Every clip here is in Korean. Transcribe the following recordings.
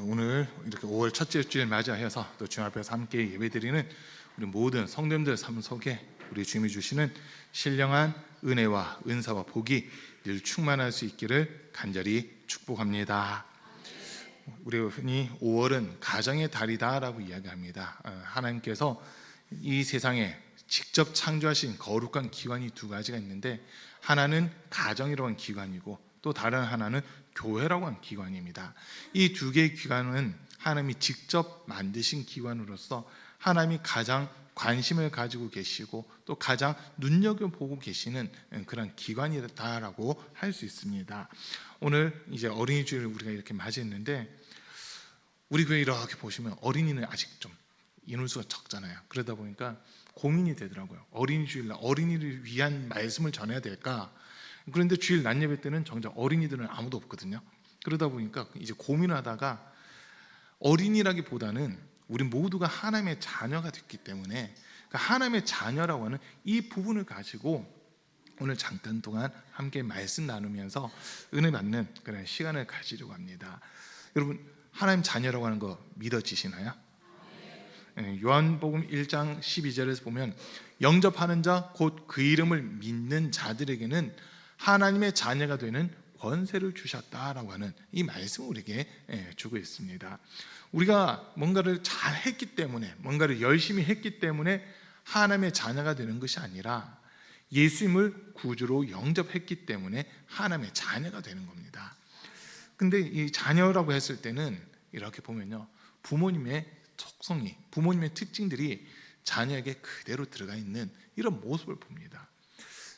오늘 이렇게 5월 첫째 주일 맞이하여서 또 주님 앞에서 함께 예배드리는 우리 모든 성도님들 삶 속에 우리 주님이 주시는 신령한 은혜와 은사와 복이 늘 충만할 수 있기를 간절히 축복합니다. 우리 흔히 5월은 가정의 달이다라고 이야기합니다. 하나님께서 이 세상에 직접 창조하신 거룩한 기관이 두 가지가 있는데, 하나는 가정이라고 하는 기관이고 또 다른 하나는 교회라고 하는 기관입니다. 이 두 개의 기관은 하나님이 직접 만드신 기관으로서 하나님이 가장 관심을 가지고 계시고 또 가장 눈여겨보고 계시는 그런 기관이다라고 할 수 있습니다. 오늘 이제 어린이 주일을 우리가 이렇게 맞이했는데, 우리 교회 이렇게 보시면 어린이는 아직 좀 인원수가 적잖아요. 그러다 보니까 고민이 되더라고요. 어린이 주일날 어린이를 위한 말씀을 전해야 될까? 그런데 주일 낮 예배 때는 정작 어린이들은 아무도 없거든요. 그러다 보니까 이제 고민하다가, 어린이라기보다는 우리 모두가 하나님의 자녀가 됐기 때문에 하나님의 자녀라고 하는 이 부분을 가지고 오늘 잠깐 동안 함께 말씀 나누면서 은혜 받는 그런 시간을 가지려고 합니다. 여러분, 하나님 자녀라고 하는 거 믿어지시나요? 요한복음 1장 12절에서 보면, 영접하는 자 곧 그 이름을 믿는 자들에게는 하나님의 자녀가 되는 권세를 주셨다라고 하는 이 말씀을 우리에게 주고 있습니다. 우리가 뭔가를 잘 했기 때문에, 뭔가를 열심히 했기 때문에 하나님의 자녀가 되는 것이 아니라 예수님을 구주로 영접했기 때문에 하나님의 자녀가 되는 겁니다. 근데 이 자녀라고 했을 때는 이렇게 보면요, 부모님의 속성이, 부모님의 특징들이 자녀에게 그대로 들어가 있는 이런 모습을 봅니다.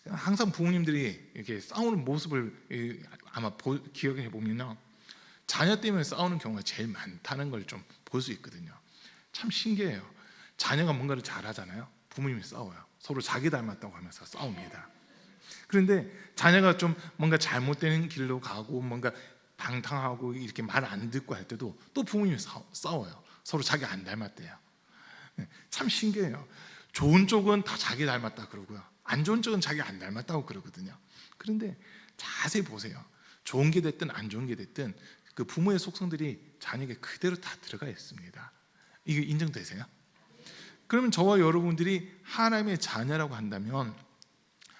항상 부모님들이 이렇게 싸우는 모습을 아마 기억해 보면요, 자녀 때문에 싸우는 경우가 제일 많다는 걸 좀 볼 수 있거든요. 참 신기해요. 자녀가 뭔가를 잘하잖아요. 부모님이 싸워요. 서로 자기 닮았다고 하면서 싸웁니다. 그런데 자녀가 좀 뭔가 잘못된 길로 가고 뭔가 방탕하고 이렇게 말 안 듣고 할 때도 또 부모님이 싸워요. 서로 자기 안 닮았대요. 참 신기해요. 좋은 쪽은 다 자기 닮았다 그러고요, 안 좋은 쪽은 자기 안 닮았다고 그러거든요. 그런데 자세히 보세요. 좋은 게 됐든 안 좋은 게 됐든 그 부모의 속성들이 자녀에게 그대로 다 들어가 있습니다. 이게 인정되세요? 그러면 저와 여러분들이 하나님의 자녀라고 한다면,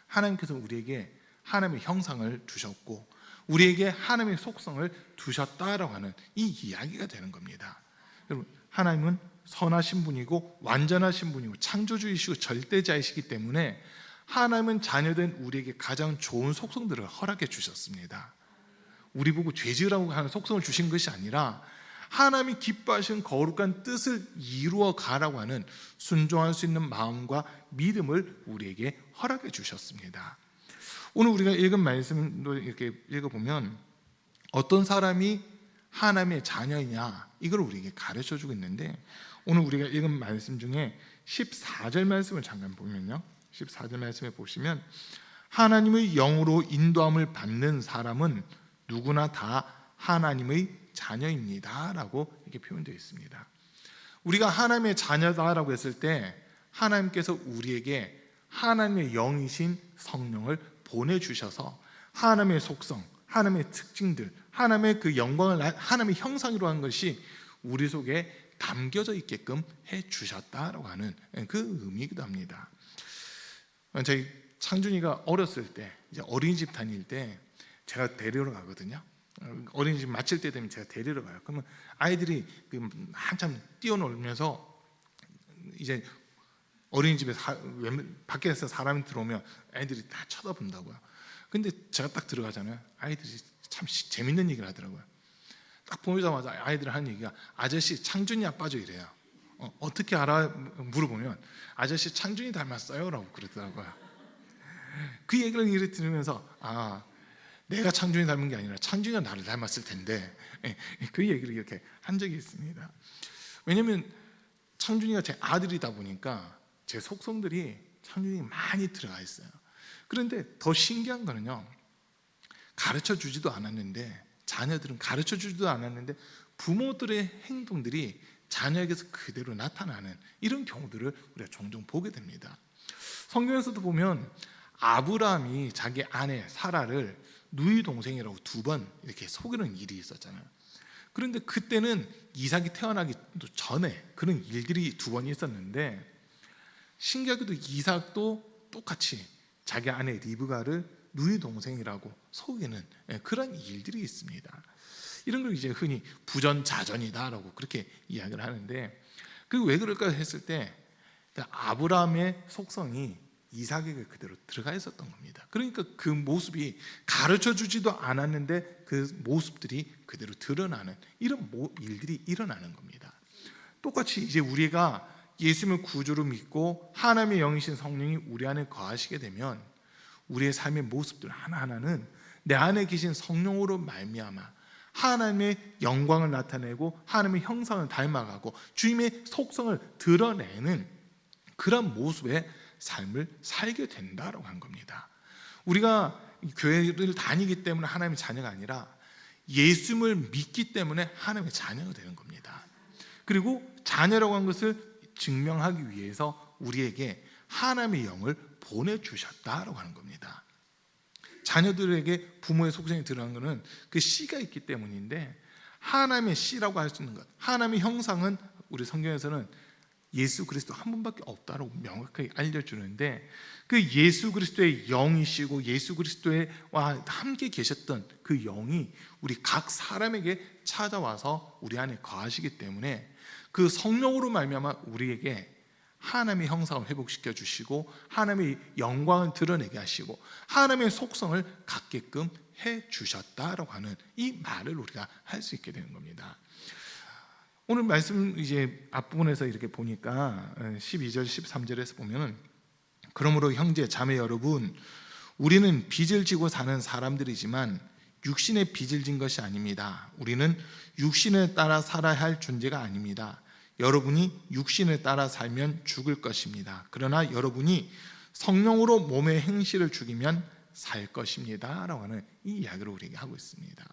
하나님께서 우리에게 하나님의 형상을 주셨고 우리에게 하나님의 속성을 두셨다라고 하는 이 이야기가 되는 겁니다. 여러분, 하나님은 선하신 분이고 완전하신 분이고 창조주이시고 절대자이시기 때문에 하나님은 자녀된 우리에게 가장 좋은 속성들을 허락해 주셨습니다. 우리 보고 죄지으라고 하는 속성을 주신 것이 아니라 하나님이 기뻐하시는 거룩한 뜻을 이루어 가라고 하는 순종할 수 있는 마음과 믿음을 우리에게 허락해 주셨습니다. 오늘 우리가 읽은 말씀도 이렇게 읽어보면, 어떤 사람이 하나님의 자녀이냐, 이걸 우리에게 가르쳐 주고 있는데, 오늘 우리가 읽은 말씀 중에 14절 말씀을 잠깐 보면요, 14절 말씀에 보시면, 하나님의 영으로 인도함을 받는 사람은 누구나 다 하나님의 자녀입니다 라고 이렇게 표현되어 있습니다. 우리가 하나님의 자녀다라고 했을 때 하나님께서 우리에게 하나님의 영이신 성령을 보내주셔서 하나님의 속성, 하나님의 특징들, 하나님의 그 영광을, 하나님의 형상으로 한 것이 우리 속에 담겨져 있게끔 해주셨다라고 하는 그 의미이기도 합니다. 저희 창준이가 어렸을 때, 이제 어린이집 다닐 때 제가 데리러 가거든요. 어린이집 마칠 때 되면 제가 데리러 가요. 그러면 아이들이 한참 뛰어놀면서, 이제 어린이집에 밖에서 사람이 들어오면 애들이 다 쳐다본다고요. 근데 제가 딱 들어가잖아요. 아이들이 참 재밌는 얘기를 하더라고요. 딱 보자마자 아이들이 하는 얘기가, 아저씨 창준이 아빠죠 이래요. 어떻게 알아? 물어보면 아저씨 창준이 닮았어요 라고 그러더라고요. 그 얘기를 들으면서, 내가 창준이 닮은 게 아니라 창준이가 나를 닮았을 텐데, 그 얘기를 이렇게 한 적이 있습니다. 왜냐하면 창준이가 제 아들이다 보니까 제 속성들이 창준이 많이 들어가 있어요. 그런데 더 신기한 거는요, 가르쳐 주지도 않았는데, 자녀들은 가르쳐 주지도 않았는데 부모들의 행동들이 자녀에게서 그대로 나타나는 이런 경우들을 우리가 종종 보게 됩니다. 성경에서도 보면 아브라함이 자기 아내 사라를 누이 동생이라고 2번 이렇게 속이는 일이 있었잖아요. 그런데 그때는 이삭이 태어나기 전에 그런 일들이 두 번이 있었는데, 신기하게도 이삭도 똑같이 자기 아내 리브가를 누이 동생이라고 속이는 그런 일들이 있습니다. 이런 걸 이제 흔히 부전자전이다라고 그렇게 이야기를 하는데, 그 왜 그럴까 했을 때 아브라함의 속성이 이삭에게 그대로 들어가 있었던 겁니다. 그러니까 그 모습이 가르쳐 주지도 않았는데 그 모습들이 그대로 드러나는 이런 일들이 일어나는 겁니다. 똑같이 이제 우리가 예수님을 구주로 믿고 하나님의 영이신 성령이 우리 안에 거하시게 되면 우리의 삶의 모습들 하나하나는 내 안에 계신 성령으로 말미암아 하나님의 영광을 나타내고 하나님의 형상을 닮아가고 주님의 속성을 드러내는 그런 모습의 삶을 살게 된다라고 한 겁니다. 우리가 교회를 다니기 때문에 하나님의 자녀가 아니라 예수님을 믿기 때문에 하나님의 자녀가 되는 겁니다. 그리고 자녀라고 한 것을 증명하기 위해서 우리에게 하나님의 영을 보내주셨다라고 하는 겁니다. 자녀들에게 부모의 속성이 들어간 것은 그 씨가 있기 때문인데, 하나님의 씨라고 할 수 있는 것, 하나님의 형상은 우리 성경에서는 예수 그리스도 한 분밖에 없다라고 명확하게 알려주는데, 그 예수 그리스도의 영이시고 예수 그리스도와 함께 계셨던 그 영이 우리 각 사람에게 찾아와서 우리 안에 거하시기 때문에 그 성령으로 말미암아 우리에게 하나님의 형상을 회복시켜 주시고 하나님의 영광을 드러내게 하시고 하나님의 속성을 갖게끔 해 주셨다라고 하는 이 말을 우리가 할 수 있게 되는 겁니다. 오늘 말씀 이제 앞부분에서 이렇게 보니까 12절 13절에서 보면은, 그러므로 형제 자매 여러분, 우리는 빚을 지고 사는 사람들이지만 육신의 빚을 진 것이 아닙니다. 우리는 육신을 따라 살아야 할 존재가 아닙니다. 여러분이 육신을 따라 살면 죽을 것입니다. 그러나 여러분이 성령으로 몸의 행실을 죽이면 살 것입니다 라고 하는 이 이야기를 우리에게 하고 있습니다.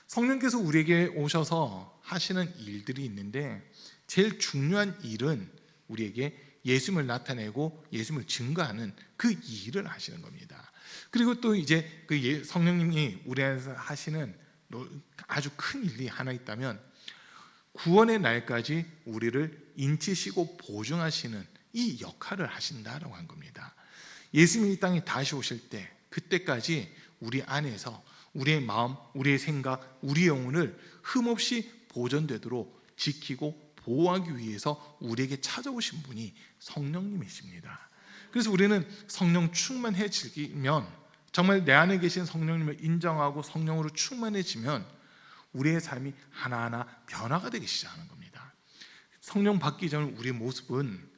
성령께서 우리에게 오셔서 하시는 일들이 있는데, 제일 중요한 일은 우리에게 예수님을 나타내고 예수님을 증거하는 그 일을 하시는 겁니다. 그리고 또 이제 그 성령님이 우리 안에서 하시는 아주 큰 일이 하나 있다면, 구원의 날까지 우리를 인치시고 보증하시는 이 역할을 하신다라고 한 겁니다. 예수님이 이 땅에 다시 오실 때, 그때까지 우리 안에서 우리의 마음, 우리의 생각, 우리의 영혼을 흠없이 보존되도록 지키고 보호하기 위해서 우리에게 찾아오신 분이 성령님이십니다. 그래서 우리는 성령 충만해지면, 정말 내 안에 계신 성령님을 인정하고 성령으로 충만해지면 우리의 삶이 하나하나 변화가 되기 시작하는 겁니다. 성령 받기 전 우리의 모습은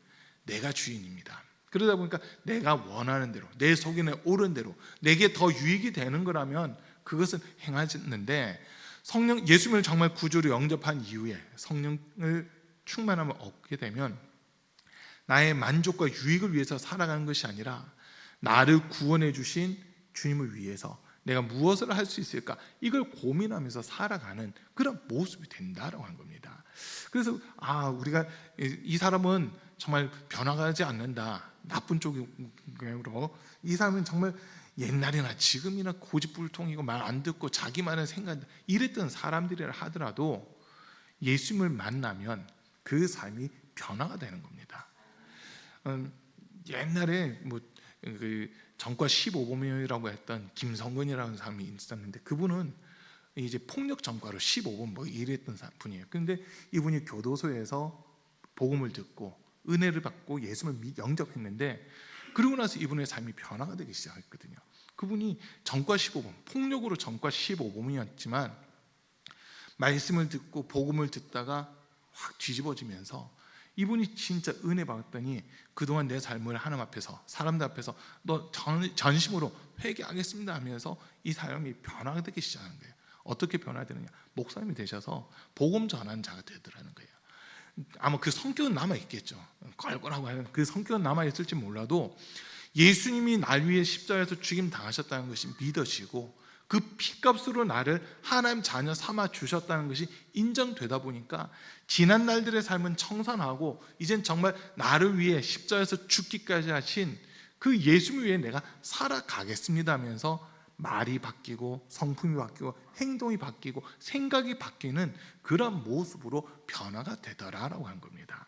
내가 주인입니다. 그러다 보니까 내가 원하는 대로, 내 속에 옳은 대로 내게 더 유익이 되는 거라면 그것은 행하는데, 성령 예수님을 정말 구주로 영접한 이후에 성령을 충만함을 얻게 되면 나의 만족과 유익을 위해서 살아가는 것이 아니라 나를 구원해 주신 주님을 위해서 내가 무엇을 할 수 있을까, 이걸 고민하면서 살아가는 그런 모습이 된다라고 하는 겁니다. 그래서 우리가 이 사람은 정말 변화가지 않는다, 나쁜 쪽으로, 이 사람은 정말 옛날이나 지금이나 고집불통이고 말 안 듣고 자기만의 생각 이랬던 사람들이라 하더라도 예수님을 만나면 그 삶이 변화가 되는 겁니다. 옛날에 그 전과 15범이라고 했던 김성근이라는 사람이 있었는데, 그분은 이제 폭력 전과로 15범 이랬던 분이에요. 그런데 이분이 교도소에서 복음을 듣고 은혜를 받고 예수님을 영접했는데, 그러고 나서 이분의 삶이 변화가 되기 시작했거든요. 그분이 전과 15범, 폭력으로 전과 15범이었지만 말씀을 듣고 복음을 듣다가 확 뒤집어지면서 이분이 진짜 은혜 받았더니 그동안 내 삶을 하나님 앞에서, 사람들 앞에서 너 전심으로 회개하겠습니다 하면서 이 사람이 변화가 되기 시작하는 거예요. 어떻게 변화되느냐, 목사님이 되셔서 복음 전하는 자가 되더라는 거예요. 아마 그 성격은 남아있겠죠. 껄껄하고 하는 그 성격은 남아있을지 몰라도 예수님이 날 위해 십자가에서 죽임 당하셨다는 것이 믿어지고 그 피값으로 나를 하나님 자녀 삼아 주셨다는 것이 인정되다 보니까 지난 날들의 삶은 청산하고 이젠 정말 나를 위해 십자가에서 죽기까지 하신 그 예수님 위해 내가 살아가겠습니다 하면서 말이 바뀌고 성품이 바뀌고 행동이 바뀌고 생각이 바뀌는 그런 모습으로 변화가 되더라라고 하는 겁니다.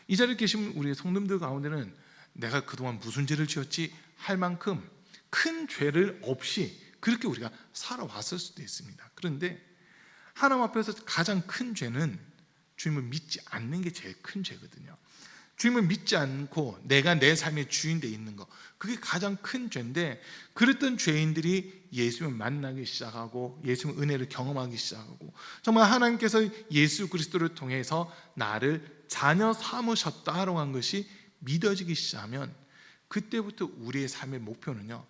이 자리에 계신 우리 성도님들 가운데는 내가 그동안 무슨 죄를 지었지 할 만큼 큰 죄를 없이 그렇게 우리가 살아왔을 수도 있습니다. 그런데 하나님 앞에서 가장 큰 죄는 주님을 믿지 않는 게 제일 큰 죄거든요. 주님을 믿지 않고 내가 내 삶의 주인 돼 있는 거, 그게 가장 큰 죄인데, 그랬던 죄인들이 예수님을 만나기 시작하고 예수님의 은혜를 경험하기 시작하고 정말 하나님께서 예수 그리스도를 통해서 나를 자녀 삼으셨다라고 한 것이 믿어지기 시작하면, 그때부터 우리의 삶의 목표는요,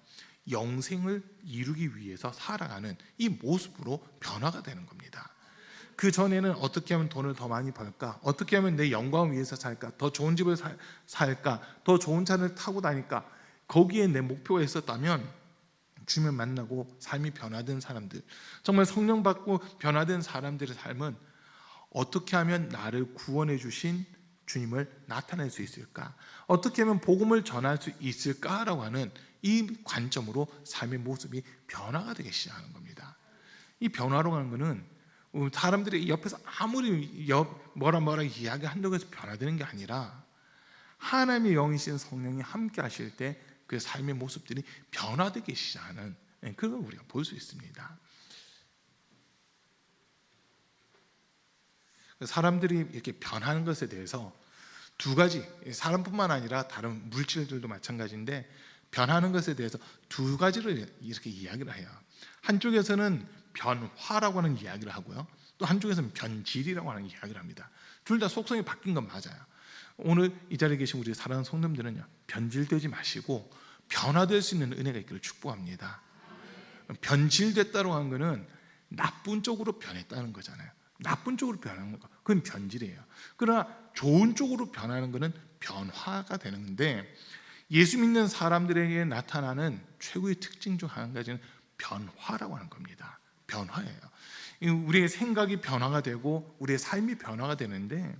영생을 이루기 위해서 살아가는 이 모습으로 변화가 되는 겁니다. 그 전에는 어떻게 하면 돈을 더 많이 벌까? 어떻게 하면 내 영광을 위해서 살까? 더 좋은 집을 살까? 더 좋은 차를 타고 다닐까? 거기에 내 목표가 있었다면 주님을 만나고 삶이 변화된 사람들, 정말 성령 받고 변화된 사람들의 삶은 어떻게 하면 나를 구원해 주신 주님을 나타낼 수 있을까? 어떻게 하면 복음을 전할 수 있을까라고 하는 이 관점으로 삶의 모습이 변화가 되기 시작하는 겁니다. 이 변화로 하는 것은 사람들이 옆에서 아무리 뭐라 이야기한다고 해서 변화되는 게 아니라, 하나님의 영이신 성령이 함께 하실 때 그 삶의 모습들이 변화되기 시작하는, 그걸 우리가 볼 수 있습니다. 사람들이 이렇게 변하는 것에 대해서 두 가지, 사람뿐만 아니라 다른 물질들도 마찬가지인데 변하는 것에 대해서 두 가지를 이렇게 이야기를 해요. 한쪽에서는 변화라고 하는 이야기를 하고요, 또 한쪽에서는 변질이라고 하는 이야기를 합니다. 둘 다 속성이 바뀐 건 맞아요. 오늘 이 자리에 계신 우리 사랑하는 성도님들은요, 변질되지 마시고 변화될 수 있는 은혜가 있기를 축복합니다. 변질됐다고 하는 것은 나쁜 쪽으로 변했다는 거잖아요. 나쁜 쪽으로 변하는 거, 그건 변질이에요. 그러나 좋은 쪽으로 변하는 것은 변화가 되는 건데, 예수 믿는 사람들에게 나타나는 최고의 특징 중 한 가지는 변화라고 하는 겁니다. 변화예요. 우리의 생각이 변화가 되고 우리의 삶이 변화가 되는데,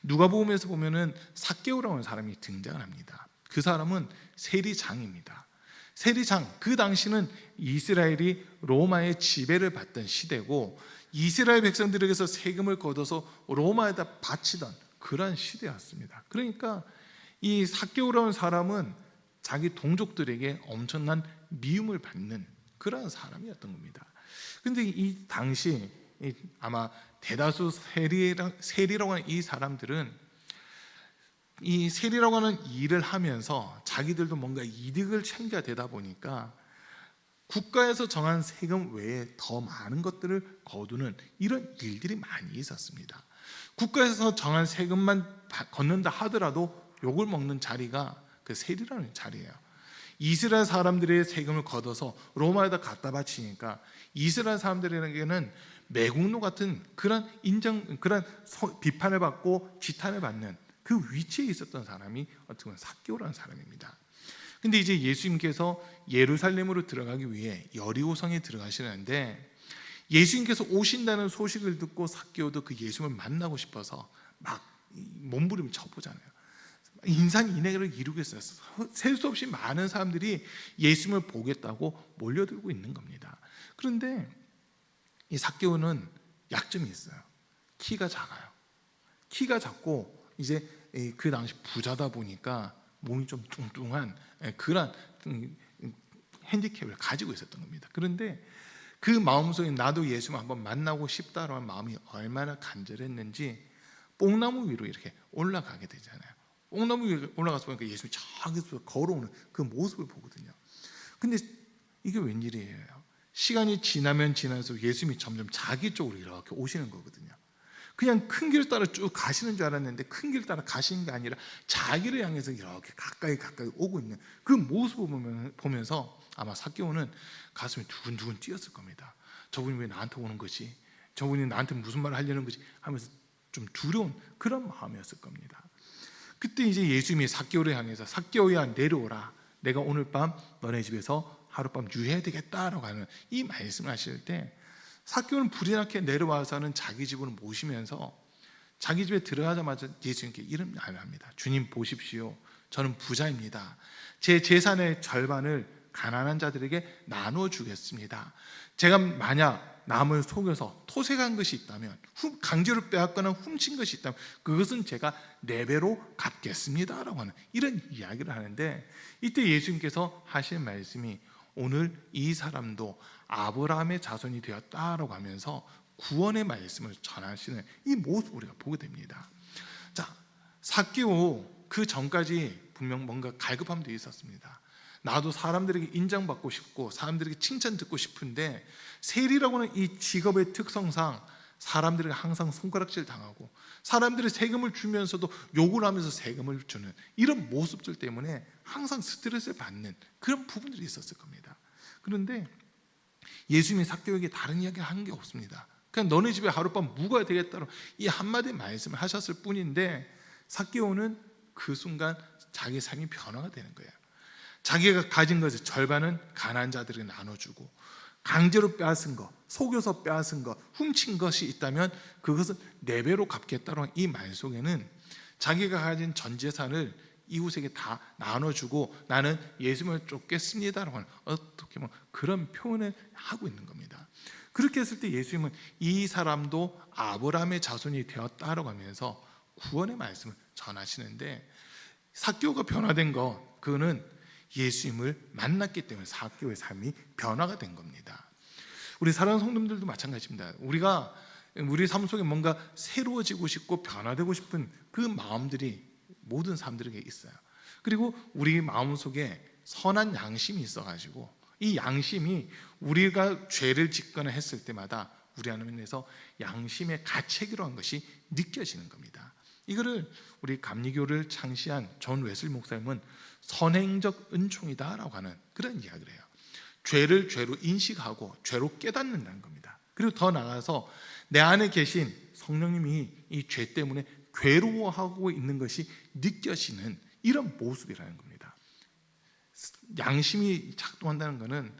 누가복음에서 보면은 삭개오라고 하는 사람이 등장을 합니다. 그 사람은 세리장입니다. 세리장, 그 당시는 이스라엘이 로마의 지배를 받던 시대고 이스라엘 백성들에게서 세금을 걷어서 로마에다 바치던 그런 시대였습니다. 그러니까 이 삭개오라는 사람은 자기 동족들에게 엄청난 미움을 받는 그런 사람이었던 겁니다. 그런데 이 당시 아마 대다수 세리라고 하는 이 사람들은 이 세리라고 하는 일을 하면서 자기들도 뭔가 이득을 챙겨야 되다 보니까 국가에서 정한 세금 외에 더 많은 것들을 거두는 이런 일들이 많이 있었습니다. 국가에서 정한 세금만 걷는다 하더라도 욕을 먹는 자리가 그 세리라는 자리예요. 이스라엘 사람들의 세금을 걷어서 로마에다 갖다 바치니까 이스라엘 사람들에게는 매국노 같은 그런 비판을 받고 지탄을 받는 그 위치에 있었던 사람이 어떻게 보면 삭개오라는 사람입니다. 근데 이제 예수님께서 예루살렘으로 들어가기 위해 여리고성에 들어가시는데, 예수님께서 오신다는 소식을 듣고 삭개오도 그 예수님을 만나고 싶어서 막 몸부림 쳐보잖아요. 인산인해를 이루고 있어요. 셀 수 없이 많은 사람들이 예수님을 보겠다고 몰려들고 있는 겁니다. 그런데 이 삭개오는 약점이 있어요. 키가 작아요. 키가 작고 이제 그 당시 부자다 보니까 몸이 좀 뚱뚱한 그런 핸디캡을 가지고 있었던 겁니다. 그런데 그 마음속에 나도 예수님 한번 만나고 싶다라는 마음이 얼마나 간절했는지 뽕나무 위로 이렇게 올라가게 되잖아요. 뽕나무 위로 올라가서 보니까 예수님이 저기서 걸어오는 그 모습을 보거든요. 근데 이게 웬일이에요? 시간이 지나면 지날수록 예수님이 점점 자기 쪽으로 이렇게 오시는 거거든요. 그냥 큰 길 따라 쭉 가시는 줄 알았는데 큰 길 따라 가시는 게 아니라 자기를 향해서 이렇게 가까이 오고 있는 그 모습을 보면서 아마 삭개오는 가슴이 두근두근 뛰었을 겁니다. 저분이 왜 나한테 오는 거지? 저분이 나한테 무슨 말을 하려는 거지? 하면서 좀 두려운 그런 마음이었을 겁니다. 그때 이제 예수님이 삭개오를 향해서 삭개오야 내려오라. 내가 오늘 밤 너네 집에서 하룻밤 유해야 되겠다라고 하는 이 말씀을 하실 때, 삭개오는 불이 나게 내려와서는 자기 집으로 모시면서 자기 집에 들어가자마자 예수님께 이런 말을 합니다. 주님 보십시오. 저는 부자입니다. 제 재산의 절반을 가난한 자들에게 나눠주겠습니다. 제가 만약 남을 속여서 토색한 것이 있다면, 강제로 빼앗거나 훔친 것이 있다면 그것은 제가 4배로 갚겠습니다 라고 하는 이런 이야기를 하는데, 이때 예수님께서 하신 말씀이 오늘 이 사람도 아브라함의 자손이 되었다라고 하면서 구원의 말씀을 전하시는 이 모습을 우리가 보게 됩니다. 자, 삭개오 그 전까지 분명 뭔가 갈급함도 있었습니다. 나도 사람들에게 인정받고 싶고 사람들에게 칭찬 듣고 싶은데, 세리라고 하는 이 직업의 특성상 사람들에게 항상 손가락질 당하고 사람들이 세금을 주면서도 욕을 하면서 세금을 주는 이런 모습들 때문에 항상 스트레스를 받는 그런 부분들이 있었을 겁니다. 그런데 예수님이 삭개오에게 다른 이야기를 한 게 없습니다. 그냥 너네 집에 하룻밤 묵어야 되겠다로 이 한마디 말씀을 하셨을 뿐인데, 삭개오는 그 순간 자기 삶이 변화가 되는 거예요. 자기가 가진 것의 절반은 가난한 자들에게 나눠주고, 강제로 빼앗은 것, 속여서 빼앗은 것, 훔친 것이 있다면 그것은 4배로 갚겠다는 이 말 속에는 자기가 가진 전 재산을 이웃에게 다 나눠주고 나는 예수님을 쫓겠습니다라고 하는, 어떻게 보면 그런 표현을 하고 있는 겁니다. 그렇게 했을 때 예수님은 이 사람도 아브라함의 자손이 되었다라고 하면서 구원의 말씀을 전하시는데, 삭개오가 변화된 것, 그거는 예수님을 만났기 때문에 삭개오의 삶이 변화가 된 겁니다. 우리 사랑하는 성도님들도 마찬가지입니다. 우리가 우리 삶 속에 뭔가 새로워지고 싶고 변화되고 싶은 그 마음들이 모든 사람들에게 있어요. 그리고 우리 마음 속에 선한 양심이 있어가지고 이 양심이 우리가 죄를 짓거나 했을 때마다 우리 안에서 양심의 가책이라고 하는 것이 느껴지는 겁니다. 이거를 우리 감리교를 창시한 존 웨슬리 목사님은 선행적 은총이다라고 하는 그런 이야기를 해요. 죄를 죄로 인식하고 죄로 깨닫는다는 겁니다. 그리고 더 나아가서 내 안에 계신 성령님이 이 죄 때문에 괴로워하고 있는 것이 느껴지는 이런 모습이라는 겁니다. 양심이 작동한다는 것은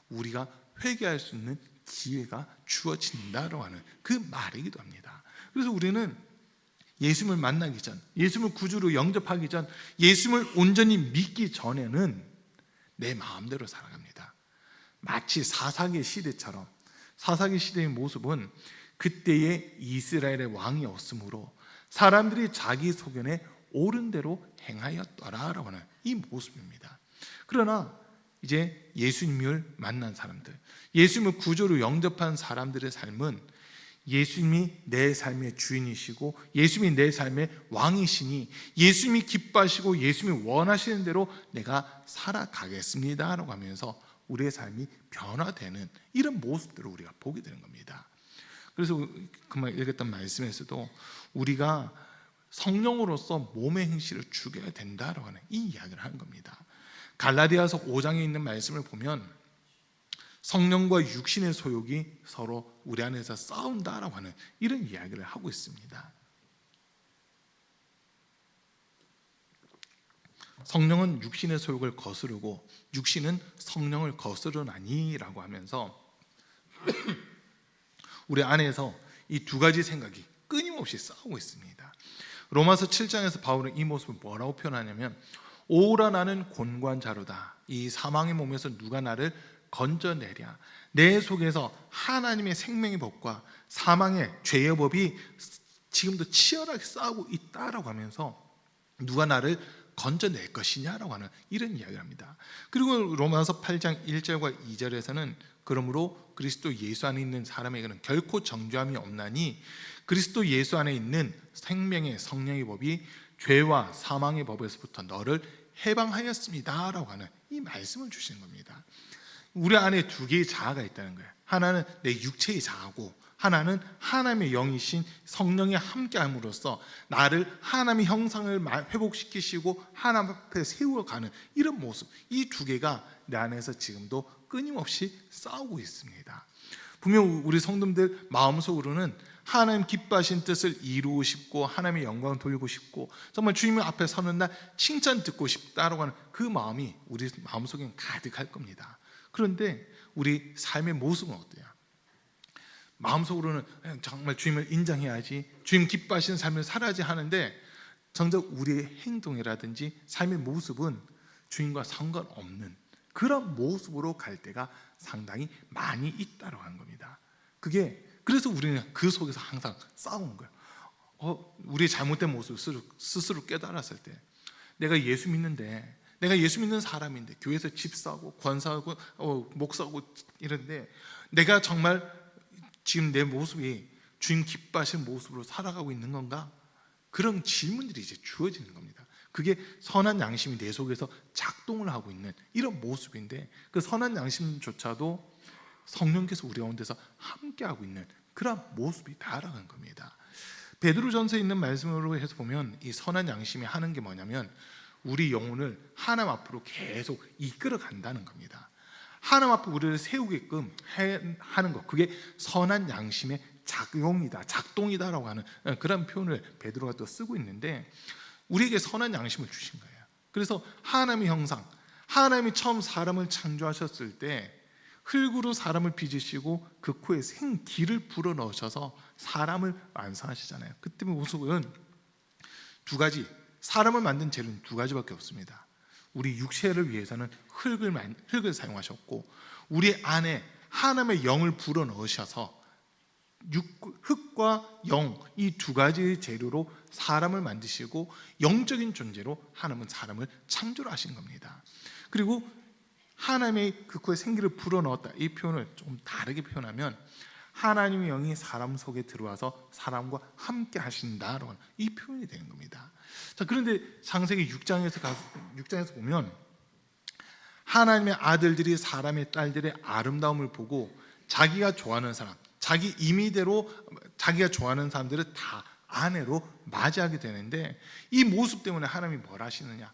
우리가 회개할 수 있는 기회가 주어진다라고 하는 그 말이기도 합니다. 그래서 우리는 예수님을 만나기 전, 예수님을 구주로 영접하기 전, 예수님을 온전히 믿기 전에는 내 마음대로 살아갑니다. 마치 사사기 시대처럼, 사사기 시대의 모습은 그때의 이스라엘의 왕이 없으므로 사람들이 자기 소견에 옳은 대로 행하였더라라고 하는 이 모습입니다. 그러나 이제 예수님을 만난 사람들, 예수님을 구주로 영접한 사람들의 삶은 예수님이 내 삶의 주인이시고 예수님이 내 삶의 왕이시니 예수님이 기뻐하시고 예수님이 원하시는 대로 내가 살아가겠습니다 라고 하면서 우리의 삶이 변화되는 이런 모습들을 우리가 보게 되는 겁니다. 그래서 그만 읽었던 말씀에서도 우리가 성령으로서 몸의 행실을 죽여야 된다라고 하는 이 이야기를 하는 겁니다. 갈라디아서 5장에 있는 말씀을 보면 성령과 육신의 소욕이 서로 우리 안에서 싸운다라고 하는 이런 이야기를 하고 있습니다. 성령은 육신의 소욕을 거스르고 육신은 성령을 거스르나니라고 하면서 우리 안에서 이 두 가지 생각이 끊임없이 싸우고 있습니다. 로마서 7장에서 바울은 이 모습을 뭐라고 표현하냐면, 오라 나는 곤고한 자로다. 이 사망의 몸에서 누가 나를 건져내랴. 내 속에서 하나님의 생명의 법과 사망의 죄의 법이 지금도 치열하게 싸우고 있다라고 하면서 누가 나를 건져낼 것이냐라고 하는 이런 이야기를 합니다. 그리고 로마서 8장 1절과 2절에서는 그러므로 그리스도 예수 안에 있는 사람에게는 결코 정죄함이 없나니 그리스도 예수 안에 있는 생명의 성령의 법이 죄와 사망의 법에서부터 너를 해방하였습니다 라고 하는 이 말씀을 주시는 겁니다. 우리 안에 두 개의 자아가 있다는 거예요. 하나는 내 육체의 자아고 하나는 하나님의 영이신 성령이 함께함으로써 나를 하나님의 형상을 회복시키시고 하나님 앞에 세워가는 이런 모습, 이 두 개가 내 안에서 지금도 끊임없이 싸우고 있습니다. 분명 우리 성도들 마음속으로는 하나님 기뻐하신 뜻을 이루고 싶고 하나님의 영광을 돌리고 싶고 정말 주님 앞에 서는 날 칭찬 듣고 싶다라고 하는 그 마음이 우리 마음속에 가득할 겁니다. 그런데 우리 삶의 모습은 어때요? 마음속으로는 정말 주님을 인정해야지, 주님 기뻐하시는 삶을 살아야지 하는데 정작 우리의 행동이라든지 삶의 모습은 주님과 상관없는 그런 모습으로 갈 때가 상당히 많이 있다고 하는 겁니다. 그래서 우리는 그 속에서 항상 싸우는 거예요. 우리의 잘못된 모습을 스스로 깨달았을 때, 내가 예수 믿는데, 내가 예수 믿는 사람인데 교회에서 집사하고 권사하고 목사하고 이런데 내가 정말 지금 내 모습이 주님 기뻐하시는 모습으로 살아가고 있는 건가? 그런 질문들이 이제 주어지는 겁니다. 그게 선한 양심이 내 속에서 작동을 하고 있는 이런 모습인데, 그 선한 양심조차도 성령께서 우리 가운데서 함께하고 있는 그런 모습이 다라는 겁니다. 베드로전서에 있는 말씀으로 해서 보면 이 선한 양심이 하는 게 뭐냐면 우리 영혼을 하나님 앞으로 계속 이끌어 간다는 겁니다. 하나님 앞으로 우리를 세우게끔 하는 것, 그게 선한 양심의 작동이다라고 하는 그런 표현을 베드로가 또 쓰고 있는데, 우리에게 선한 양심을 주신 거예요. 그래서 하나님의 형상, 하나님이 처음 사람을 창조하셨을 때 흙으로 사람을 빚으시고 그 코에 생기를 불어넣으셔서 사람을 완성하시잖아요. 그때 모습은 두 가지, 사람을 만든 재료는 두 가지밖에 없습니다. 우리 육체를 위해서는 흙을 사용하셨고, 우리 안에 하나님의 영을 불어넣으셔서 흙과 영, 이 두 가지의 재료로 사람을 만드시고 영적인 존재로 하나님은 사람을 창조를 하신 겁니다. 그리고 하나님의 그 코에 생기를 불어넣었다, 이 표현을 조금 다르게 표현하면 하나님의 영이 사람 속에 들어와서 사람과 함께 하신다라는 이 표현이 되는 겁니다. 자, 그런데 창세기 6장에서 보면 하나님의 아들들이 사람의 딸들의 아름다움을 보고 자기가 좋아하는 사람, 자기 임의대로 자기가 좋아하는 사람들을 다 아내로 맞이하게 되는데, 이 모습 때문에 하나님이 뭘 하시느냐,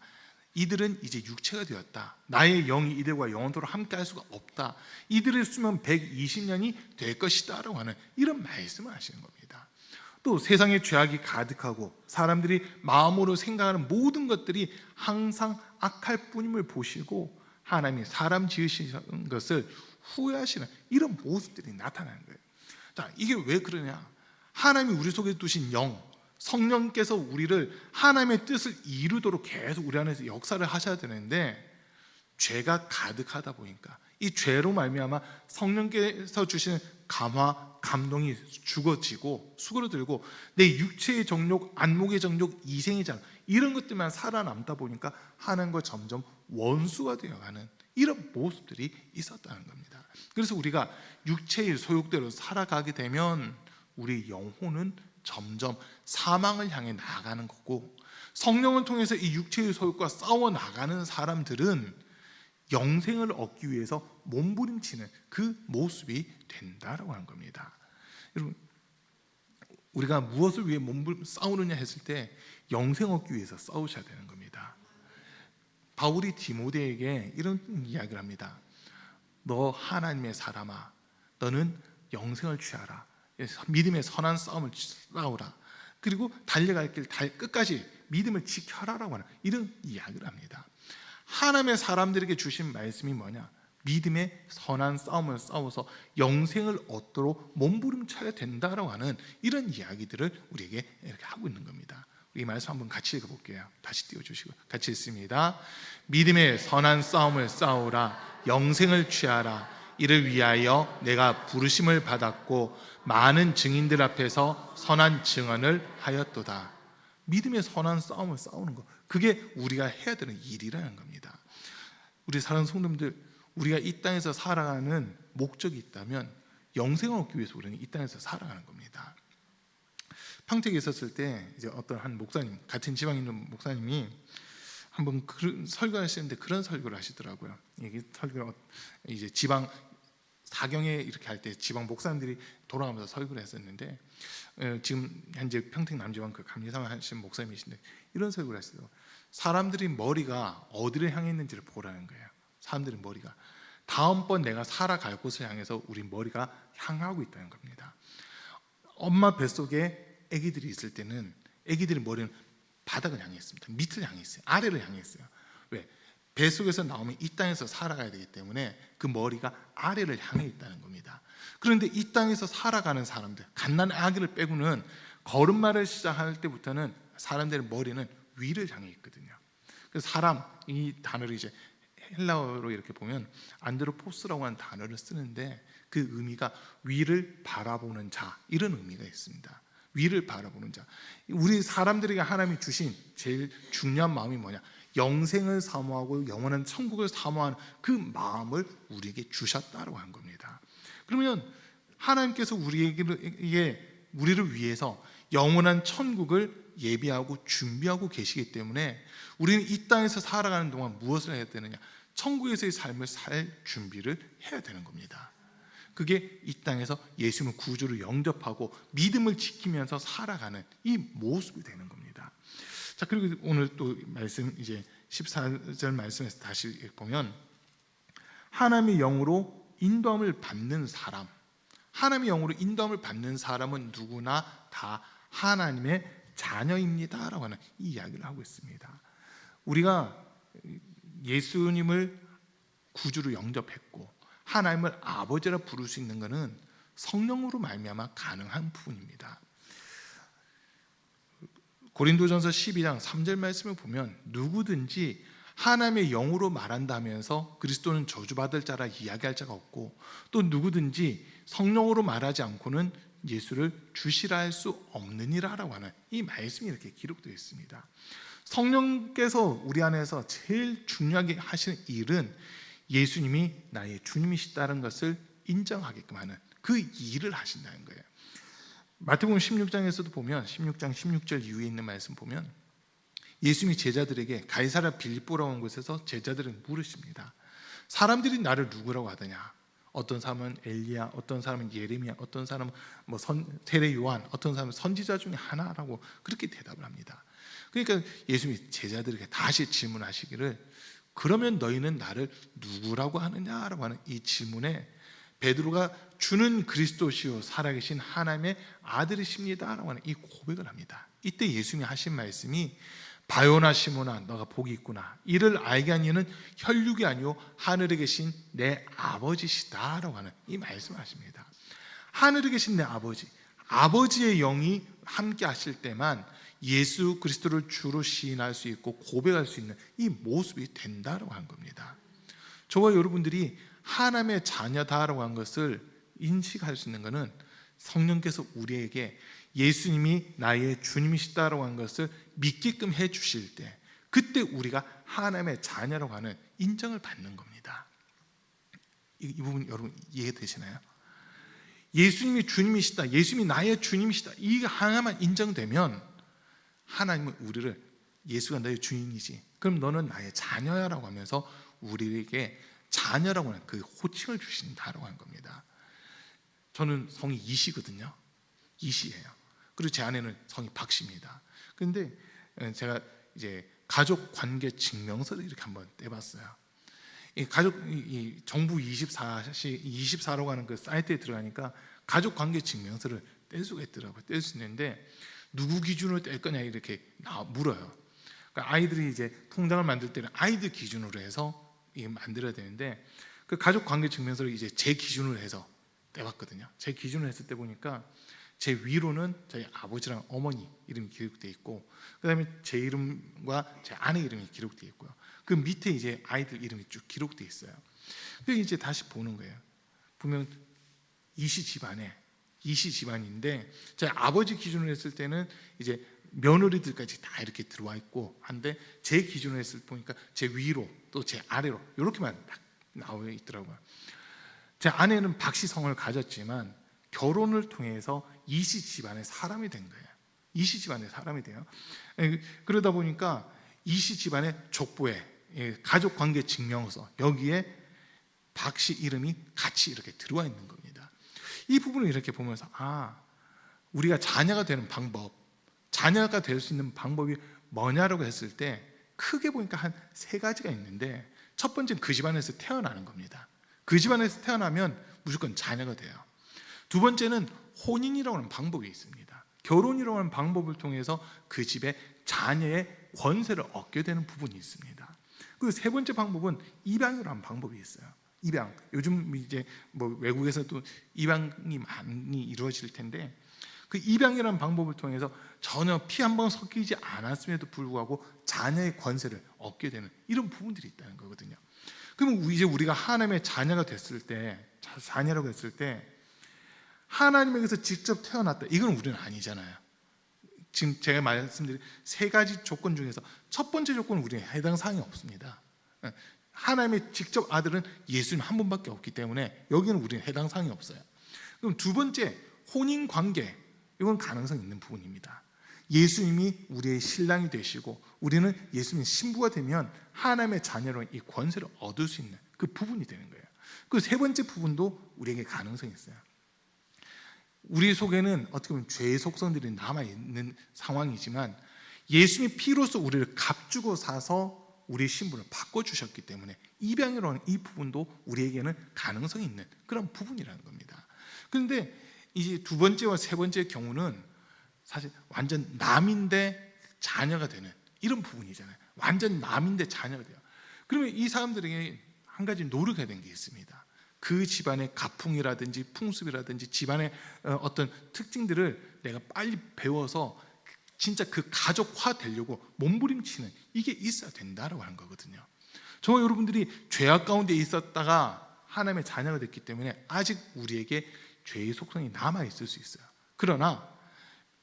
이들은 이제 육체가 되었다, 나의 영이 이들과 영원토록 함께 할 수가 없다, 이들을 쓰면 120년이 될 것이다 라고 하는 이런 말씀을 하시는 겁니다. 또 세상에 죄악이 가득하고 사람들이 마음으로 생각하는 모든 것들이 항상 악할 뿐임을 보시고 하나님이 사람 지으신 것을 후회하시는 이런 모습들이 나타나는 거예요. 자, 이게 왜 그러냐, 하나님이 우리 속에 두신 영, 성령께서 우리를 하나님의 뜻을 이루도록 계속 우리 안에서 역사를 하셔야 되는데, 죄가 가득하다 보니까 이 죄로 말미암아 성령께서 주시는 감화, 감동이 죽어지고 수그러들고 내 육체의 정욕, 안목의 정욕, 이생의 장, 이런 것들만 살아남다 보니까 하나님과 점점 원수가 되어가는 이런 모습들이 있었다는 겁니다. 그래서 우리가 육체의 소욕대로 살아가게 되면 우리 영혼은 점점 사망을 향해 나아가는 거고, 성령을 통해서 이 육체의 소욕과 싸워 나가는 사람들은 영생을 얻기 위해서 몸부림치는 그 모습이 된다라고 하는 겁니다. 여러분, 우리가 무엇을 위해 싸우느냐 했을 때 영생 얻기 위해서 싸우셔야 되는 겁니다. 바울이 디모데에게 이런 이야기를 합니다. 너 하나님의 사람아, 너는 영생을 취하라, 믿음의 선한 싸움을 싸우라, 그리고 달려갈 길 끝까지 믿음을 지켜라라고 하는 이런 이야기를 합니다. 하나님의 사람들에게 주신 말씀이 뭐냐, 믿음의 선한 싸움을 싸워서 영생을 얻도록 몸부림쳐야 된다라고 하는 이런 이야기들을 우리에게 이렇게 하고 있는 겁니다. 이 말씀 한번 같이 읽어볼게요. 다시 띄워주시고 같이 읽습니다. 믿음의 선한 싸움을 싸우라, 영생을 취하라, 이를 위하여 내가 부르심을 받았고 많은 증인들 앞에서 선한 증언을 하였도다. 믿음의 선한 싸움을 싸우는 것, 그게 우리가 해야 되는 일이라는 겁니다. 우리 사랑하는 성도님들, 우리가 이 땅에서 살아가는 목적이 있다면 영생을 얻기 위해서 우리는 이 땅에서 살아가는 겁니다. 평택에 있었을 때 이제 어떤 한 목사님, 같은 지방에 있는 목사님이 한번 설교를 하시는데 그런 설교를 하시더라고요. 이게 설교를 이제 지방 사경에 이렇게 할 때 지방 목사님들이 돌아가면서 설교를 했었는데, 지금 현재 평택 남지방 그 감리사만 하시는 목사님이신데 이런 설교를 하시더라고요. 사람들이 머리가 어디를 향해 있는지를 보라는 거예요. 사람들의 머리가 다음번 내가 살아갈 곳을 향해서 우리 머리가 향하고 있다는 겁니다. 엄마 뱃속에 아기들이 있을 때는 아기들의 머리는 바닥을 향해 있습니다. 밑을 향해 있어요. 아래를 향해 있어요. 왜? 뱃속에서 나오면 이 땅에서 살아가야 되기 때문에 그 머리가 아래를 향해 있다는 겁니다. 그런데 이 땅에서 살아가는 사람들, 갓난 아기를 빼고는 걸음마를 시작할 때부터는 사람들의 머리는 위를 향해 있거든요. 그래서 사람, 이 단어를 이제 헬라어로 이렇게 보면 안드로포스라고 하는 단어를 쓰는데 그 의미가 위를 바라보는 자, 이런 의미가 있습니다. 위를 바라보는 자. 우리 사람들에게 하나님이 주신 제일 중요한 마음이 뭐냐? 영생을 사모하고 영원한 천국을 사모하는 그 마음을 우리에게 주셨다고 한 겁니다. 그러면 하나님께서 우리를 위해서 영원한 천국을 예비하고 준비하고 계시기 때문에 우리는 이 땅에서 살아가는 동안 무엇을 해야 되느냐? 천국에서의 삶을 살 준비를 해야 되는 겁니다. 그게 이 땅에서 예수님을 구주로 영접하고 믿음을 지키면서 살아가는 이 모습이 되는 겁니다. 자, 그리고 오늘 또 말씀 이제 14절 말씀에서 다시 보면 하나님의 영으로 인도함을 받는 사람, 하나님의 영으로 인도함을 받는 사람은 누구나 다 하나님의 자녀입니다라고 하는 이 이야기를 하고 있습니다. 우리가 예수님을 구주로 영접했고 하나님을 아버지라 부를 수 있는 것은 성령으로 말미암아 가능한 부분입니다. 고린도전서 12장 3절 말씀을 보면 누구든지 하나님의 영으로 말한다면서 그리스도는 저주받을 자라 이야기할 자가 없고 또 누구든지 성령으로 말하지 않고는 예수를 주시라 할 수 없느니라라고 하는 이 말씀이 이렇게 기록되어 있습니다. 성령께서 우리 안에서 제일 중요하게 하시는 일은 예수님이 나의 주님이시다는 것을 인정하게끔 하는 그 일을 하신다는 거예요. 마태복음 16장에서도 보면 16장 16절 이후에 있는 말씀 보면 예수님이 제자들에게 가이사랴 빌립보라고 하는 곳에서 제자들은 물으십니다. 사람들이 나를 누구라고 하더냐? 어떤 사람은 엘리야, 어떤 사람은 예레미야, 어떤 사람은 세례 요한, 어떤 사람은 선지자 중에 하나라고 그렇게 대답을 합니다. 그러니까 예수님이 제자들에게 다시 질문하시기를 그러면 너희는 나를 누구라고 하느냐라고 하는 이 질문에 베드로가 주는 그리스도시요 살아계신 하나님의 아들이십니다라고 하는 이 고백을 합니다. 이때 예수님이 하신 말씀이 바요나 시몬아 너가 복이 있구나. 이를 알게 한 이는 혈육이 아니요 하늘에 계신 내 아버지시다라고 하는 이 말씀을 하십니다. 하늘에 계신 내 아버지, 아버지의 영이 함께 하실 때만 예수 그리스도를 주로 시인할 수 있고 고백할 수 있는 이 모습이 된다라고 하는 겁니다. 저와 여러분들이 하나님의 자녀다라고 한 것을 인식할 수 있는 것은 성령께서 우리에게 예수님이 나의 주님이시다라고 한 것을 믿게끔 해주실 때 그때 우리가 하나님의 자녀라고 하는 인정을 받는 겁니다. 이 부분 여러분 이해되시나요? 예수님이 주님이시다, 예수님이 나의 주님이시다, 이 하나만 인정되면 하나님은 우리를 예수가 너의 주인이지 그럼 너는 나의 자녀야라고 하면서 우리에게 자녀라고 하는 그 호칭을 주신다라고 하는 겁니다. 저는 성이 이시거든요. 이시예요. 그리고 제 아내는 성이 박씨입니다. 그런데 제가 이제 가족 관계 증명서를 이렇게 한번 떼봤어요. 이 정부 24라고 하는 그 사이트에 들어가니까 가족 관계 증명서를 뗄 수가 있더라고요. 뗄 수 있는데 누구 기준으로 뗄 거냐 이렇게 물어요. 그러니까 아이들이 이제 통장을 만들 때는 아이들 기준으로 해서 만들어야 되는데 그 가족 관계 증명서를 이제 제 기준으로 해서 떼봤거든요. 제 기준으로 했을 때 보니까 제 위로는 저희 아버지랑 어머니 이름이 기록되어 있고 그다음에 제 이름과 제 아내 이름이 기록되어 있고요. 그 밑에 이제 아이들 이름이 쭉 기록되어 있어요. 그래서 이제 다시 보는 거예요. 보면 이시 집안인데 제 아버지 기준으로 했을 때는 이제 며느리들까지 다 이렇게 들어와 있고 한데 제 기준으로 했을 때 보니까 제 위로 또 제 아래로 이렇게만 딱 나와 있더라고요. 제 아내는 박씨 성을 가졌지만 결혼을 통해서 이시 집안의 사람이 된 거예요. 이시 집안의 사람이 돼요. 그러다 보니까 이시 집안의 족보에 가족 관계 증명서 여기에 박씨 이름이 같이 이렇게 들어와 있는 겁니다. 이 부분을 이렇게 보면서 우리가 자녀가 되는 방법, 자녀가 될 수 있는 방법이 뭐냐라고 했을 때 크게 보니까 한 3가지가 있는데 첫 번째는 그 집안에서 태어나는 겁니다. 그 집안에서 태어나면 무조건 자녀가 돼요. 두 번째는 혼인이라고 하는 방법이 있습니다. 결혼이라고 하는 방법을 통해서 그 집에 자녀의 권세를 얻게 되는 부분이 있습니다. 그리고 세 번째 방법은 입양이라고 하는 방법이 있어요. 입양. 요즘 이제 뭐 외국에서도 입양이 많이 이루어질 텐데 그 입양이라는 방법을 통해서 전혀 피 한 번 섞이지 않았음에도 불구하고 자녀의 권세를 얻게 되는 이런 부분들이 있다는 거거든요. 그러면 이제 우리가 하나님의 자녀가 됐을 때, 자녀라고 했을 때 하나님에게서 직접 태어났다, 이건 우리는 아니잖아요. 지금 제가 말씀드린 세 가지 조건 중에서 첫 번째 조건은 우리는 해당 사항이 없습니다. 하나님의 직접 아들은 예수님 한 분밖에 없기 때문에 여기는 우리는 해당 사항이 없어요. 그럼 두 번째, 혼인 관계, 이건 가능성 있는 부분입니다. 예수님이 우리의 신랑이 되시고 우리는 예수님 신부가 되면 하나님의 자녀로 이 권세를 얻을 수 있는 그 부분이 되는 거예요. 그 세 번째 부분도 우리에게 가능성이 있어요. 우리 속에는 어떻게 보면 죄의 속성들이 남아있는 상황이지만 예수님이 피로써 우리를 값주고 사서 우리의 신분을 바꿔주셨기 때문에 입양이라고 하는 이 부분도 우리에게는 가능성이 있는 그런 부분이라는 겁니다. 그런데 이제 두 번째와 세 번째의 경우는 사실 완전 남인데 자녀가 되는 이런 부분이잖아요. 완전 남인데 자녀가 돼요. 그러면 이 사람들에게 한 가지 노력해야 되는 게 있습니다. 그 집안의 가풍이라든지 풍습이라든지 집안의 어떤 특징들을 내가 빨리 배워서 진짜 그 가족화 되려고 몸부림치는 이게 있어야 된다라고 하는 거거든요. 저와 여러분들이 죄악 가운데 있었다가 하나님의 자녀가 됐기 때문에 아직 우리에게 죄의 속성이 남아있을 수 있어요. 그러나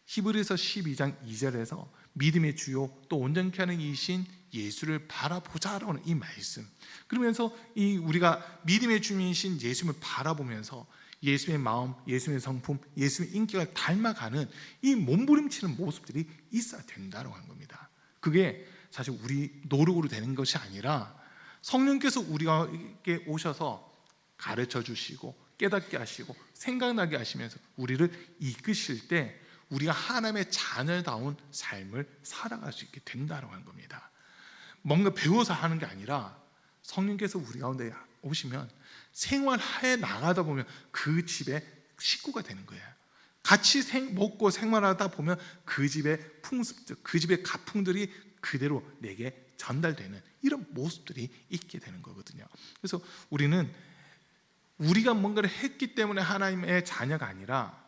히브리서 12장 2절에서 믿음의 주요 또 온전케 하는 이신 예수를 바라보자라고 하는 이 말씀, 그러면서 이 우리가 믿음의 주님이신 예수님을 바라보면서 예수의 마음, 예수의 성품, 예수의 인격을 닮아가는 이 몸부림치는 모습들이 있어야 된다고 하는 겁니다. 그게 사실 우리 노력으로 되는 것이 아니라 성령께서 우리에게 오셔서 가르쳐 주시고 깨닫게 하시고 생각나게 하시면서 우리를 이끄실 때 우리가 하나님의 자녀다운 삶을 살아갈 수 있게 된다고 하는 겁니다. 뭔가 배워서 하는 게 아니라 성령께서 우리 가운데 오시면 생활해 나가다 보면 그 집의 식구가 되는 거예요. 같이 먹고 생활하다 보면 그 집의 풍습들, 그 집의 가풍들이 그대로 내게 전달되는 이런 모습들이 있게 되는 거거든요. 그래서 우리는 우리가 뭔가를 했기 때문에 하나님의 자녀가 아니라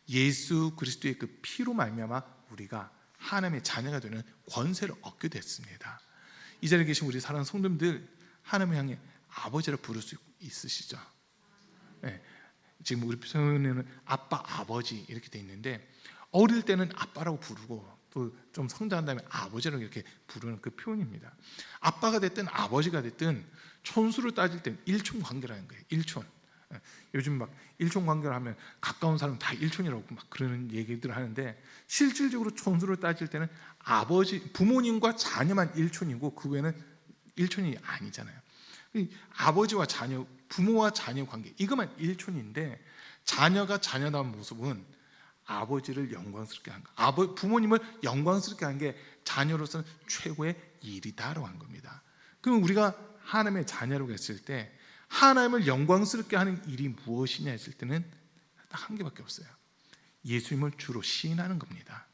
예수 그리스도의 그 피로 말미암아 우리가 하나님의 자녀가 되는 권세를 얻게 됐습니다. 이 자리에 계신 우리 사랑하는 성도님들, 하나님을 향해 아버지라 부를 수 있으시죠? 네. 지금 우리 성도님은 아빠, 아버지 이렇게 돼 있는데 어릴 때는 아빠라고 부르고 또 좀 성장한 다음에 아버지라고 이렇게 부르는 그 표현입니다. 아빠가 됐든 아버지가 됐든 촌수를 따질 때는 일촌 관계라는 거예요. 일촌. 요즘 막 일촌 관계를 하면 가까운 사람 다 일촌이라고 막 그러는 얘기들을 하는데 실질적으로 촌수를 따질 때는 아버지, 부모님과 자녀만 일촌이고 그 외에는 일촌이 아니잖아요. 아버지와 자녀, 부모와 자녀 관계 이것만 일촌인데 자녀가 자녀다운 모습은 아버지를 영광스럽게 하는 거, 부모님을 영광스럽게 하는 게 자녀로서는 최고의 일이다라고 한 겁니다. 그럼 우리가 하나님의 자녀라고 했을 때 하나님을 영광스럽게 하는 일이 무엇이냐 했을 때는 딱 한 개밖에 없어요. 예수님을 주로 시인하는 겁니다.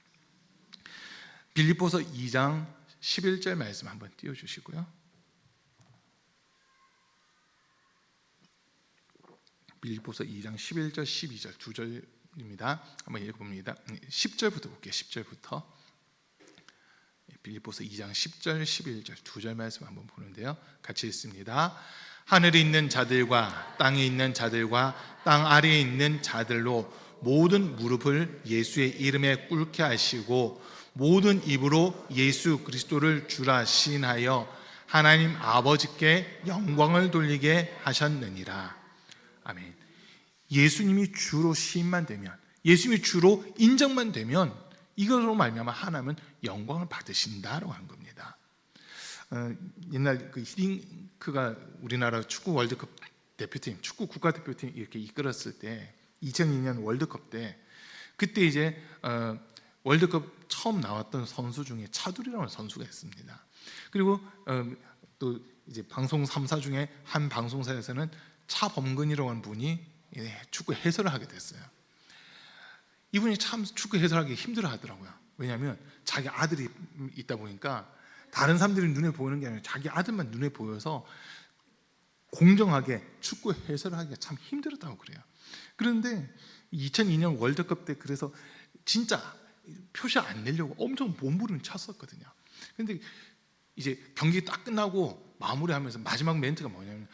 빌립보서 2장 11절 말씀 한번 띄워주시고요. 빌립보서 2장 11절 12절 두 절입니다. 한번 읽어봅니다. 10절부터 볼게요. 10절부터 빌립보서 2장 10절 11절 두 절 말씀 한번 보는데요. 같이 읽습니다. 하늘에 있는 자들과 땅에 있는 자들과 땅 아래에 있는 자들로 모든 무릎을 예수의 이름에 꿇게 하시고 모든 입으로 예수 그리스도를 주라 시인하여 하나님 아버지께 영광을 돌리게 하셨느니라. 아멘. 예수님이 주로 시인만 되면, 예수님이 주로 인정만 되면 이것으로 말미암아 하나님은 영광을 받으신다라고 한 겁니다. 옛날 그 히딩크가 우리나라 축구 월드컵 대표팀, 축구 국가대표팀 이렇게 이끌었을 때 2002년 월드컵 때 그때 이제 월드컵 처음 나왔던 선수 중에 차두리라는 선수가 있습니다. 그리고 또 이제 방송 3사 중에 한 방송사에서는 차범근이라고 하는 분이 축구 해설을 하게 됐어요. 이분이 참 축구 해설하기 힘들어 하더라고요. 왜냐하면 자기 아들이 있다 보니까 다른 사람들이 눈에 보이는 게 아니라 자기 아들만 눈에 보여서 공정하게 축구 해설을 하기가 참 힘들었다고 그래요. 그런데 2002년 월드컵 때 그래서 진짜 표시 안 내려고 엄청 몸부림을 쳤었거든요. 그런데 이제 경기 딱 끝나고 마무리하면서 마지막 멘트가 뭐냐면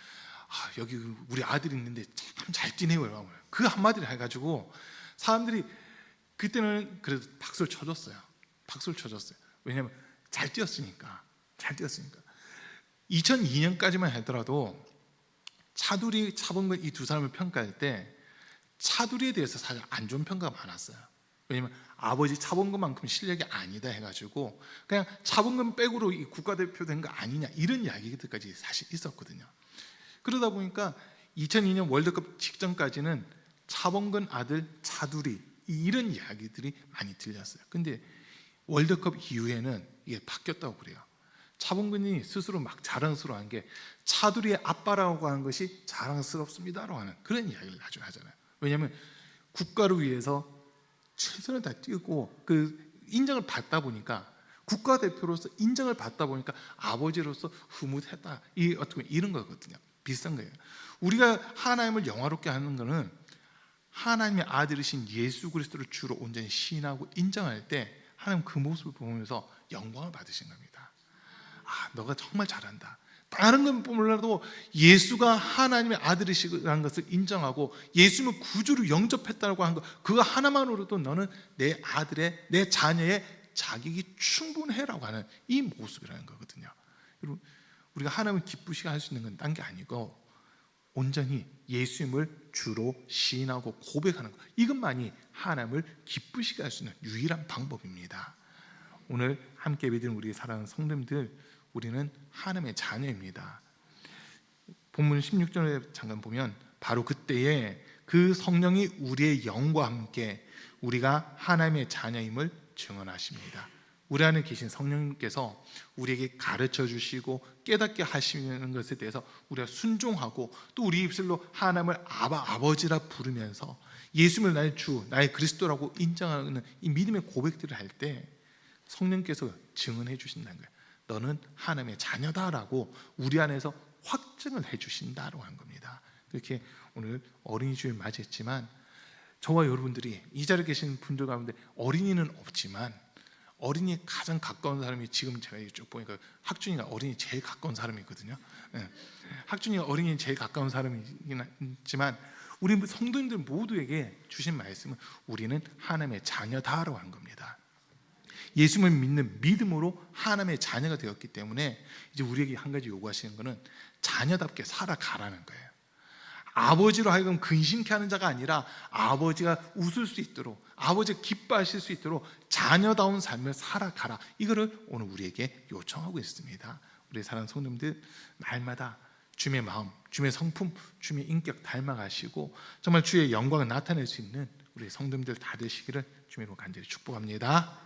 여기 우리 아들이 있는데 참 잘 뛰네요. 그 한마디를 해가지고 사람들이 그때는 그래도 박수를 쳐줬어요. 왜냐하면 잘 뛰었으니까. 2002년까지만 하더라도 차두리, 차범근 이 두 사람을 평가할 때 차두리에 대해서 사실 안 좋은 평가가 많았어요. 왜냐면 아버지 차범근만큼 실력이 아니다 해가지고 그냥 차범근 백으로 이 국가대표 된 거 아니냐 이런 이야기들까지 사실 있었거든요. 그러다 보니까 2002년 월드컵 직전까지는 차범근 아들 차두리 이런 이야기들이 많이 들렸어요. 근데 월드컵 이후에는 이게 바뀌었다고 그래요. 차범근이 스스로 막 자랑스러워한 게 차두리의 아빠라고 하는 것이 자랑스럽습니다라고 하는 그런 이야기를 나중에 하잖아요. 왜냐하면 국가를 위해서 최선을 다 뛰고 그 인정을 받다 보니까 국가대표로서 인정을 받다 보니까 아버지로서 흐뭇했다. 이 어떻게 보면 이런 거거든요. 비슷한 거예요. 우리가 하나님을 영화롭게 하는 거는 하나님의 아들이신 예수 그리스도를 주로 온전히 시인하고 인정할 때 하나님 그 모습을 보면서 영광을 받으신 겁니다. 너가 정말 잘한다. 다른 건 몰라도 예수가 하나님의 아들이시라는 것을 인정하고 예수님을 구주로 영접했다고 하는 것 그거 하나만으로도 너는 내 아들의 내 자녀의 자격이 충분해라고 하는 이 모습이라는 거거든요. 여러분 우리가 하나님을 기쁘시게 할 수 있는 건 딴 게 아니고 온전히 예수님을 주로 시인하고 고백하는 것 이것만이 하나님을 기쁘시게 할 수 있는 유일한 방법입니다. 오늘 함께 믿는 우리 사랑하는 성도님들 우리는 하나님의 자녀입니다. 본문 16절에 잠깐 보면 바로 그때에 그 성령이 우리의 영과 함께 우리가 하나님의 자녀임을 증언하십니다. 우리 안에 계신 성령님께서 우리에게 가르쳐 주시고 깨닫게 하시는 것에 대해서 우리가 순종하고 또 우리 입술로 하나님을 아버지라 부르면서 예수님을 나의 주, 나의 그리스도라고 인정하는 이 믿음의 고백들을 할 때 성령께서 증언해 주신다는 거예요. 너는 하나님의 자녀다라고 우리 안에서 확증을 해주신다고 하는 겁니다. 그렇게 오늘 어린이 주일 맞이했지만 저와 여러분들이 이 자리에 계신 분들 가운데 어린이는 없지만 어린이에 가장 가까운 사람이 지금 제가 쭉 보니까 학준이가 어린이 제일 가까운 사람이거든요. 학준이가 어린이 제일 가까운 사람이지만 우리 성도님들 모두에게 주신 말씀은 우리는 하나님의 자녀다라고 하는 겁니다. 예수님을 믿는 믿음으로 하나님의 자녀가 되었기 때문에 이제 우리에게 한 가지 요구하시는 것은 자녀답게 살아가라는 거예요. 아버지로 하여금 근심케 하는 자가 아니라 아버지가 웃을 수 있도록 아버지가 기뻐하실 수 있도록 자녀다운 삶을 살아가라. 이거를 오늘 우리에게 요청하고 있습니다. 우리 사랑하는 성도님들 날마다 주님의 마음, 주님의 성품, 주님의 인격 닮아가시고 정말 주의 영광을 나타낼 수 있는 우리 성도님들 다 되시기를 주님으로 간절히 축복합니다.